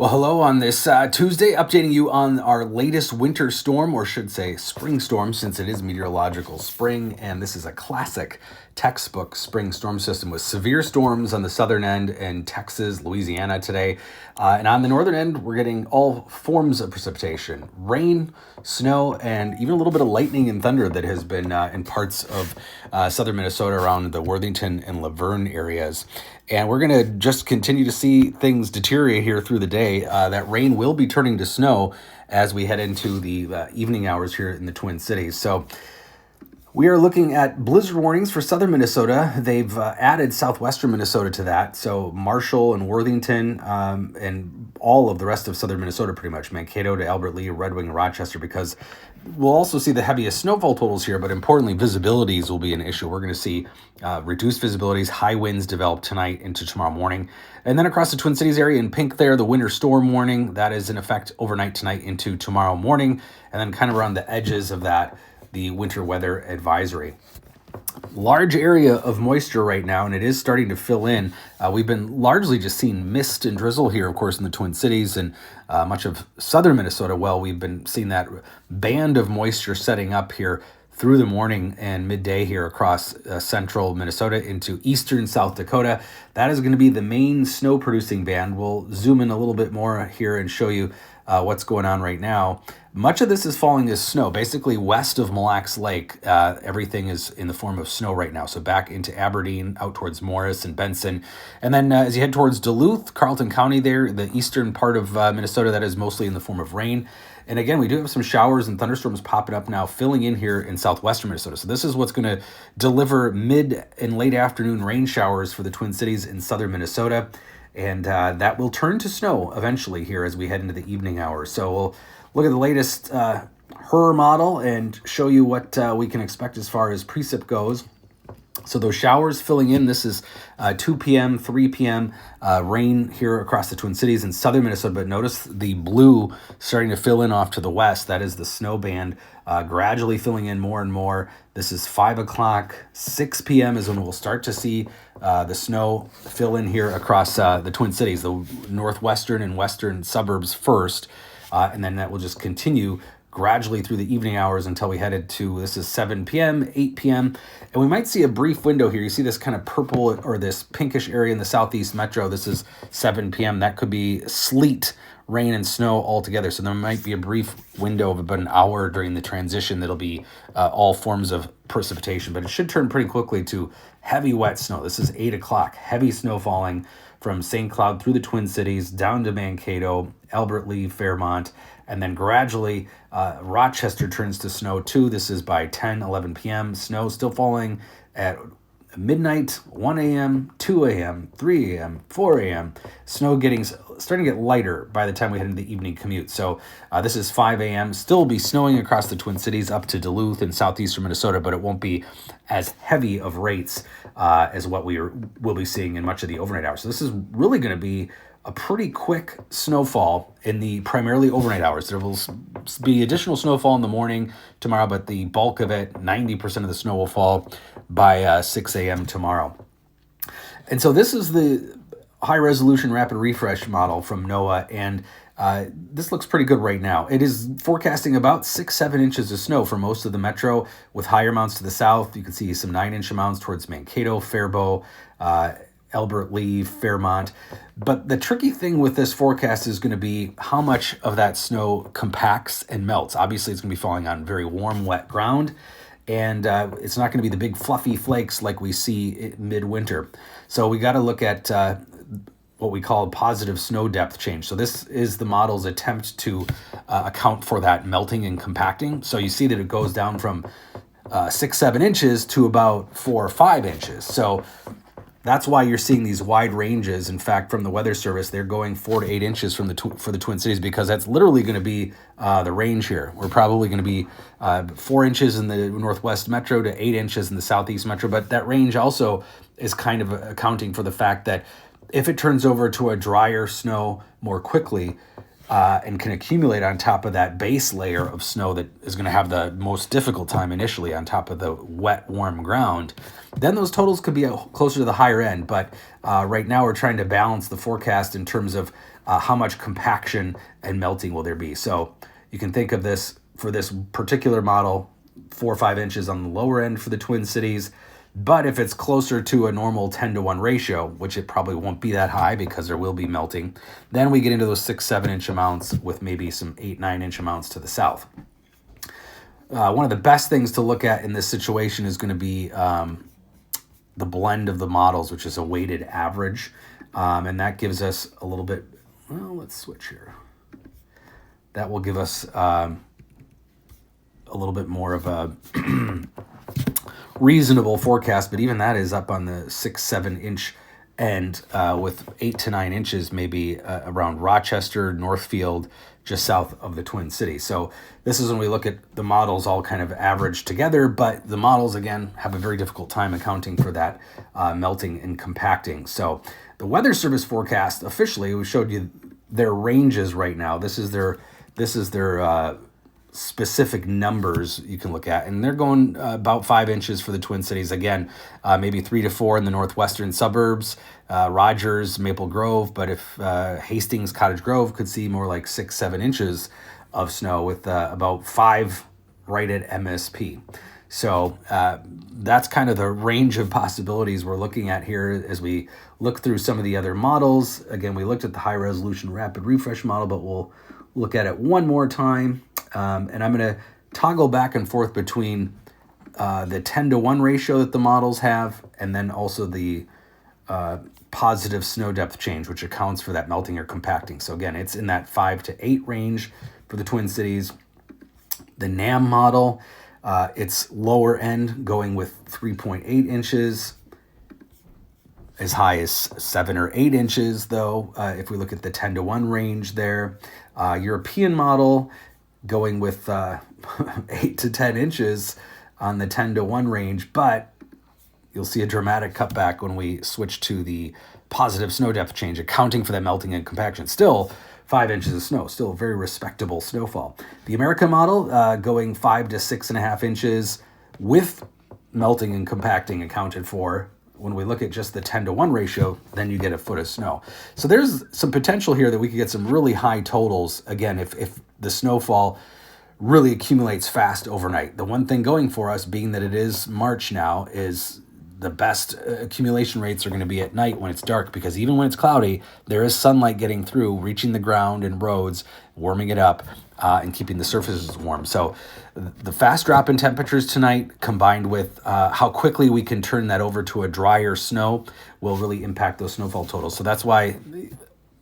Well, hello on this Tuesday, updating you on our latest winter storm, or should say spring storm, since it is meteorological spring, and this is a classic textbook spring storm system with severe storms on the southern end in Texas, Louisiana today. And on the northern end, we're getting all forms of precipitation, rain, snow, and even a little bit of lightning and thunder that has been in parts of southern Minnesota around the Worthington and Laverne areas. And we're going to just continue to see things deteriorate here through the day. That rain will be turning to snow as we head into the evening hours here in the Twin Cities. So we are looking at blizzard warnings for southern Minnesota. They've added southwestern Minnesota to that. So Marshall and Worthington and all of the rest of southern Minnesota, pretty much, Mankato to Albert Lea, Red Wing, Rochester, because we'll also see the heaviest snowfall totals here, but importantly, visibilities will be an issue. We're going to see reduced visibilities, high winds develop tonight into tomorrow morning. And then across the Twin Cities area in pink there, the winter storm warning, that is in effect overnight tonight into tomorrow morning. And then kind of around the edges of that, the winter weather advisory. Large area of moisture right now, and it is starting to fill in. We've been largely just seeing mist and drizzle here, of course, in the Twin Cities and much of southern Minnesota. Well, we've been seeing that band of moisture setting up here through the morning and midday here across central Minnesota into eastern South Dakota. That is going to be the main snow producing band. We'll zoom in a little bit more here and show you what's going on right now. Much of this is falling as snow. Basically west of Mille Lacs Lake, everything is in the form of snow right now. So back into Aberdeen, out towards Morris and Benson. And then as you head towards Duluth, Carleton County there, the eastern part of Minnesota, that is mostly in the form of rain. And again, we do have some showers and thunderstorms popping up now, filling in here in southwestern Minnesota. So this is what's going to deliver mid and late afternoon rain showers for the Twin Cities in southern Minnesota. And that will turn to snow eventually here as we head into the evening hours. So we'll look at the latest HRRR model and show you what we can expect as far as precip goes. So those showers filling in, this is 2 p.m., 3 p.m., rain here across the Twin Cities in southern Minnesota. But notice the blue starting to fill in off to the west. That is the snow band gradually filling in more and more. This is 5 o'clock, 6 p.m. is when we'll start to see the snow fill in here across the Twin Cities, the northwestern and western suburbs first. And then that will just continue gradually through the evening hours until we headed to, this is 7 p.m., 8 p.m. And we might see a brief window here. You see this kind of purple or this pinkish area in the southeast metro. This is 7 p.m. That could be sleet, rain, and snow all together. So there might be a brief window of about an hour during the transition that'll be all forms of precipitation. But it should turn pretty quickly to heavy wet snow. This is 8 o'clock. Heavy snow falling from St. Cloud through the Twin Cities down to Mankato, Albert Lea, Fairmont, and then gradually Rochester turns to snow too. This is by 10, 11 p.m. Snow still falling at midnight, 1 a.m., 2 a.m., 3 a.m., 4 a.m. Snow starting to get lighter by the time we head into the evening commute. So this is 5 a.m. Still be snowing across the Twin Cities up to Duluth and southeastern Minnesota, but it won't be as heavy of rates as what we'll be seeing in much of the overnight hours. So this is really going to be a pretty quick snowfall in the primarily overnight hours. There will be additional snowfall in the morning tomorrow, but the bulk of it, 90% of the snow will fall by 6 a.m. tomorrow. And so this is the high-resolution rapid refresh model from NOAA, and this looks pretty good right now. It is forecasting about 6-7 inches of snow for most of the metro, with higher amounts to the south. You can see some 9-inch amounts towards Mankato, Faribault, Albert Lea, Fairmont. But the tricky thing with this forecast is going to be how much of that snow compacts and melts. Obviously, it's going to be falling on very warm, wet ground, and it's not going to be the big fluffy flakes like we see midwinter. So we got to look at what we call positive snow depth change. So this is the model's attempt to account for that melting and compacting. So you see that it goes down from 6-7 inches to about 4 or 5 inches. So that's why you're seeing these wide ranges. In fact, from the Weather Service, they're going 4 to 8 inches for the Twin Cities, because that's literally going to be the range here. We're probably going to be 4 inches in the Northwest Metro to 8 inches in the Southeast Metro. But that range also is kind of accounting for the fact that if it turns over to a drier snow more quickly, and can accumulate on top of that base layer of snow that is going to have the most difficult time initially on top of the wet, warm ground, then those totals could be closer to the higher end. But right now we're trying to balance the forecast in terms of how much compaction and melting will there be. So you can think of this for this particular model, 4 or 5 inches on the lower end for the Twin Cities. But if it's closer to a normal 10-to-1 ratio, which it probably won't be that high because there will be melting, then we get into those 6-7 inch amounts with maybe some 8-9 inch amounts to the south. One of the best things to look at in this situation is going to be the blend of the models, which is a weighted average. And that gives us a little bit, well, let's switch here. That will give us a little bit more of a reasonable forecast, but even that is up on the 6-7 inch end with 8 to 9 inches maybe around Rochester, Northfield, just south of the Twin Cities. So this is when we look at the models all kind of averaged together, but the models, again, have a very difficult time accounting for that melting and compacting. So the Weather Service forecast, officially, we showed you their ranges right now. This is their specific numbers you can look at, and they're going about 5 inches for the Twin Cities. Again, maybe 3 to 4 in the northwestern suburbs, Rogers, Maple Grove, but if Hastings, Cottage Grove could see more like 6-7 inches of snow with about 5 right at MSP. So that's kind of the range of possibilities we're looking at here as we look through some of the other models. Again, we looked at the high resolution rapid refresh model, but we'll look at it one more time. And I'm going to toggle back and forth between the 10-to-1 ratio that the models have, and then also the positive snow depth change, which accounts for that melting or compacting. So again, it's in that 5 to 8 range for the Twin Cities. The NAM model, it's lower end, going with 3.8 inches, as high as 7 or 8 inches, though, if we look at the 10-to-1 range there. European model, going with 8 to 10 inches on the 10-to-1 range, but you'll see a dramatic cutback when we switch to the positive snow depth change, accounting for that melting and compaction. Still 5 inches of snow, still a very respectable snowfall. The American model going 5 to 6.5 inches with melting and compacting accounted for. When we look at just the 10-to-1 ratio, then you get a foot of snow. So there's some potential here that we could get some really high totals, again, if the snowfall really accumulates fast overnight. The one thing going for us, being that it is March now, is the best accumulation rates are going to be at night when it's dark, because even when it's cloudy, there is sunlight getting through, reaching the ground and roads, warming it up, and keeping the surfaces warm. So the fast drop in temperatures tonight, combined with how quickly we can turn that over to a drier snow, will really impact those snowfall totals. So that's why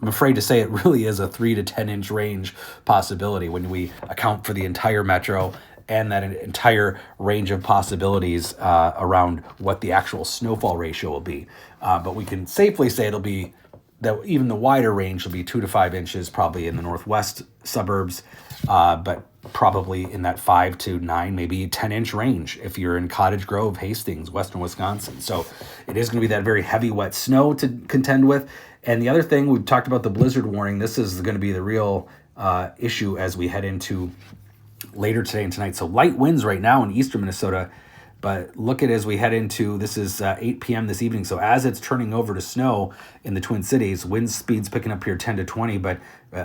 I'm afraid to say it really is a 3 to 10 inch range possibility when we account for the entire metro and that entire range of possibilities around what the actual snowfall ratio will be. But we can safely say it'll be that even the wider range will be 2 to 5 inches, probably in the northwest suburbs, but probably in that 5 to 9, maybe 10 inch range if you're in Cottage Grove, Hastings, western Wisconsin. So it is going to be that very heavy, wet snow to contend with. And the other thing, we've talked about the blizzard warning. This is going to be the real issue as we head into later today and tonight. So light winds right now in eastern Minnesota, but look at as we head into, this is 8 p.m. this evening. So as it's turning over to snow in the Twin Cities, wind speeds picking up here 10 to 20, but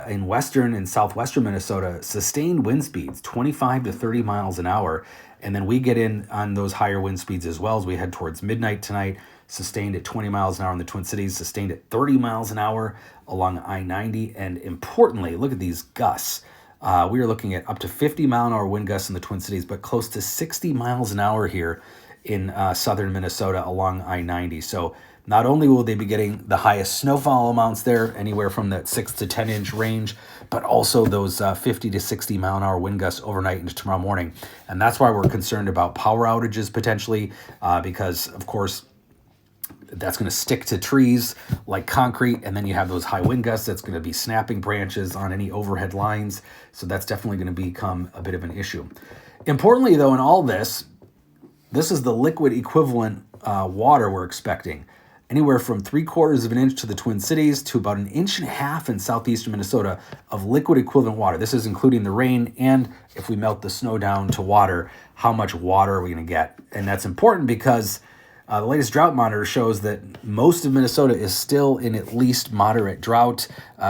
in western and southwestern Minnesota, sustained wind speeds 25 to 30 miles an hour. And then we get in on those higher wind speeds as well as we head towards midnight tonight, sustained at 20 miles an hour in the Twin Cities, sustained at 30 miles an hour along I-90. And importantly, look at these gusts. We are looking at up to 50 mile an hour wind gusts in the Twin Cities, but close to 60 miles an hour here in southern Minnesota along I-90. So not only will they be getting the highest snowfall amounts there, anywhere from that 6 to 10 inch range, but also those 50 to 60 mile an hour wind gusts overnight into tomorrow morning. And that's why we're concerned about power outages potentially, because of course, that's going to stick to trees like concrete, and then you have those high wind gusts that's going to be snapping branches on any overhead lines. So that's definitely going to become a bit of an issue. Importantly, though, in all this, this is the liquid equivalent water we're expecting. Anywhere from 3/4 of an inch to the Twin Cities to about 1.5 inches in southeastern Minnesota of liquid equivalent water. This is including the rain, and if we melt the snow down to water, how much water are we going to get? And that's important because The latest drought monitor shows that most of Minnesota is still in at least moderate drought.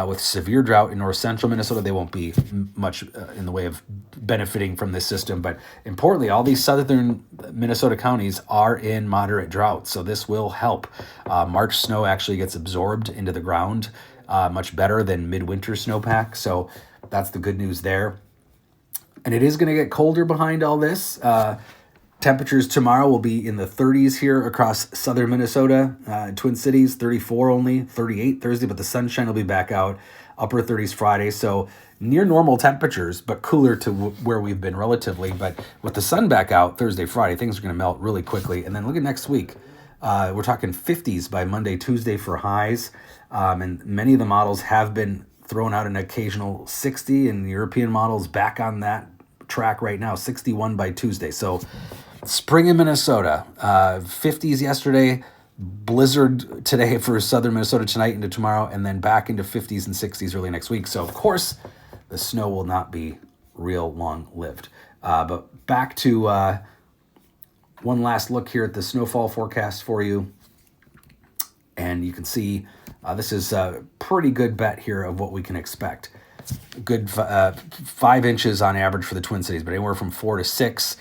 With severe drought in north central Minnesota, they won't be much in the way of benefiting from this system. But importantly, all these southern Minnesota counties are in moderate drought, so this will help. March snow actually gets absorbed into the ground much better than midwinter snowpack, so that's the good news there. And it is going to get colder behind all this. Temperatures tomorrow will be in the 30s here across southern Minnesota, Twin Cities, 34 only, 38 Thursday, but the sunshine will be back out, upper 30s Friday. So near normal temperatures, but cooler to where we've been relatively. But with the sun back out Thursday, Friday, things are going to melt really quickly. And then look at next week. We're talking 50s by Monday, Tuesday for highs. And many of the models have been throwing out an occasional 60, and the European models back on that track right now, 61 by Tuesday. So spring in Minnesota, 50s yesterday, blizzard today for southern Minnesota tonight into tomorrow, and then back into 50s and 60s early next week. So, of course, the snow will not be real long-lived. But back to one last look here at the snowfall forecast for you. And you can see this is a pretty good bet here of what we can expect. Good 5 inches on average for the Twin Cities, but anywhere from 4 to 6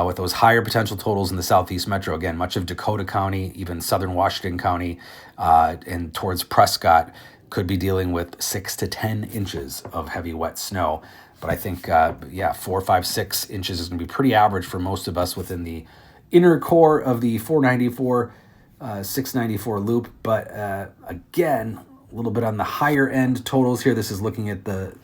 with those higher potential totals in the Southeast Metro. Again, much of Dakota County, even southern Washington County, and towards Prescott could be dealing with 6 to 10 inches of heavy, wet snow. But I think, 4, 5, 6 inches is going to be pretty average for most of us within the inner core of the 494, 694 loop. But again, a little bit on the higher end totals here. This is looking at the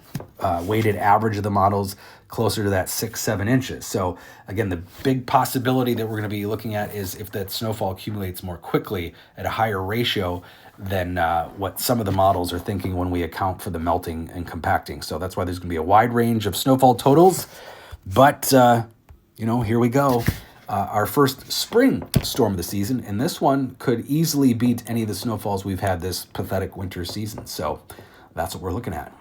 weighted average of the models, closer to that 6, 7 inches. So again, the big possibility that we're going to be looking at is if that snowfall accumulates more quickly at a higher ratio than what some of the models are thinking when we account for the melting and compacting. So that's why there's going to be a wide range of snowfall totals. But, here we go. Our first spring storm of the season, and this one could easily beat any of the snowfalls we've had this pathetic winter season. So that's what we're looking at.